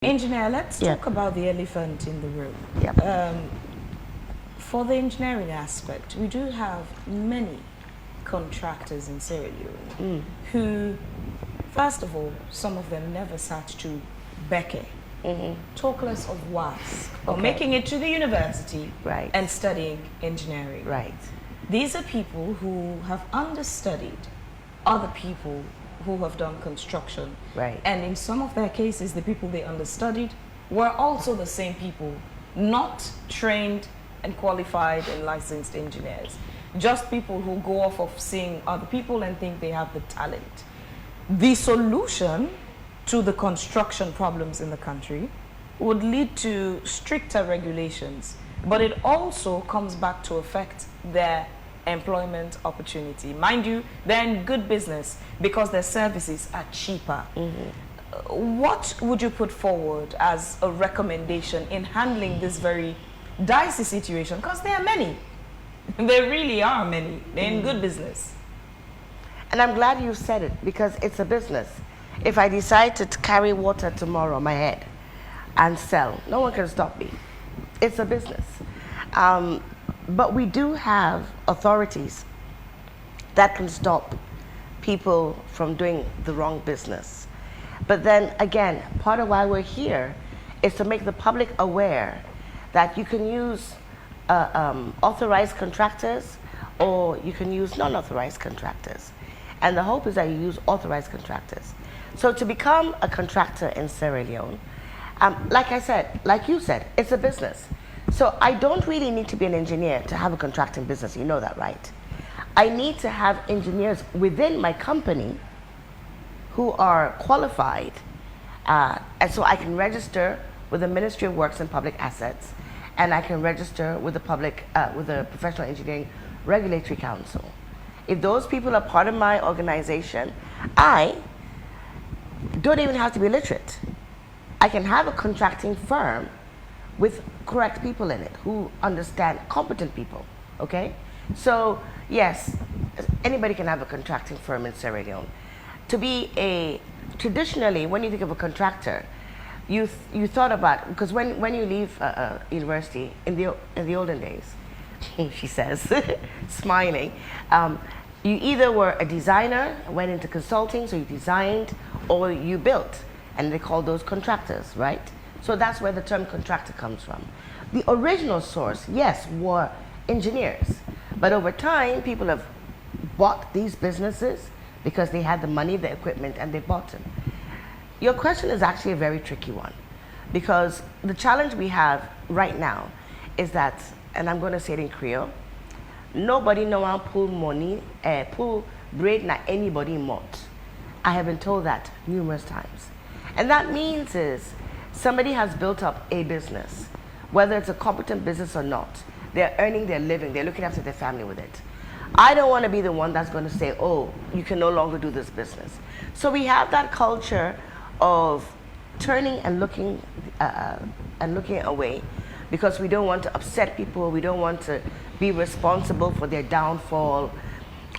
Engineer, let's talk about the elephant in the room. For the engineering aspect, we do have many contractors in Sierra Leone who, first of all, some of them never sat to Becky. Talk less of WAS, or making it to the university and studying engineering. These are people who have understudied other people who have done construction. And in some of their cases, the people they understudied were also the same people, not trained and qualified and licensed engineers. Just people who go off of seeing other people and think they have the talent. The solution to the construction problems in the country would lead to stricter regulations, but it also comes back to affect their employment opportunity. Mind you, they're in good business because their services are cheaper. What would you put forward as a recommendation in handling this very dicey situation? Because there are many. There really are many. They're in good business. And I'm glad you said it, because it's a business. If I decide to carry water tomorrow on my head and sell, no one can stop me. It's a business. But we do have authorities that can stop people from doing the wrong business. But then again, part of why we're here is to make the public aware that you can use authorized contractors or you can use non-authorized contractors. And the hope is that you use authorized contractors. So to become a contractor in Sierra Leone, like I said, like you said, it's a business. So I don't really need to be an engineer to have a contracting business. You know that, right? I need to have engineers within my company who are qualified, and so I can register with the Ministry of Works and Public Assets, and I can register with the Professional Engineering Regulatory Council. If those people are part of my organization, I don't even have to be literate. I can have a contracting firm with correct people in it who understand, competent people, okay? So yes, anybody can have a contracting firm in Sierra Leone. Traditionally, when you think of a contractor, you thought about, because when you leave university in the olden days, she says, smiling, you either were a designer, went into consulting, so you designed, or you built, and they call those contractors, right? So that's where the term contractor comes from. The original source, yes, were engineers. But over time, people have bought these businesses because they had the money, the equipment, and they bought them. Your question is actually a very tricky one, because the challenge we have right now is that, and I'm going to say it in Creole, nobody know how pull money, pull braid na anybody mot. I have been told that numerous times. And that means is, somebody has built up a business, whether it's a competent business or not. They're earning their living, they're looking after their family with it. I don't want to be the one that's going to say, oh, you can no longer do this business. So we have that culture of turning and looking away, because we don't want to upset people, we don't want to be responsible for their downfall,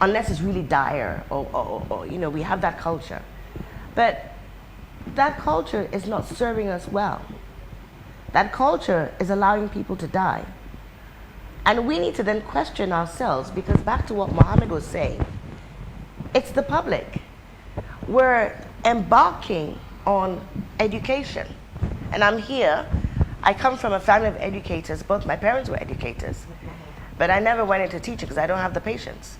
unless it's really dire, or you know, we have that culture. But that culture is not serving us well. That culture is allowing people to die. And we need to then question ourselves, because back to what Mohammed was saying, it's the public. We're embarking on education. And I'm here, I come from a family of educators, both my parents were educators, but I never went into teaching because I don't have the patience.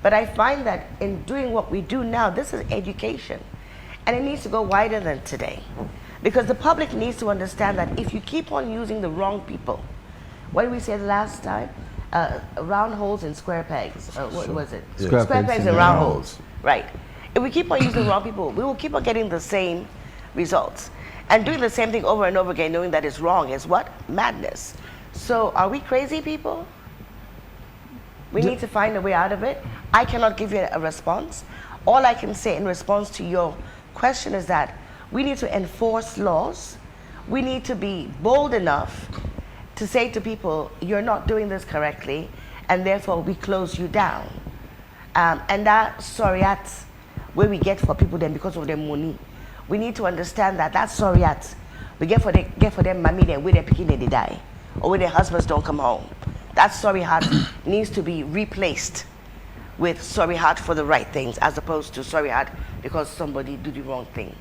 But I find that in doing what we do now, this is education. And it needs to go wider than today, because the public needs to understand that if you keep on using the wrong people, what did we say the last time? Round holes and square pegs. What was it? Square pegs and round holes. Right. If we keep on using the wrong people, we will keep on getting the same results. And doing the same thing over and over again, knowing that it's wrong, is what? Madness. So are we crazy people? We need to find a way out of it. I cannot give you a response. All I can say in response to your question is that we need to enforce laws. We need to be bold enough to say to people, you're not doing this correctly, and therefore we close you down. And that soriat where we get for people then because of their money, we need to understand that that soriat But get for them mommy there with their picking they die, or when their husbands don't come home. That sorry heart needs to be replaced with sorry heart for the right things, as opposed to sorry heart because somebody do the wrong thing.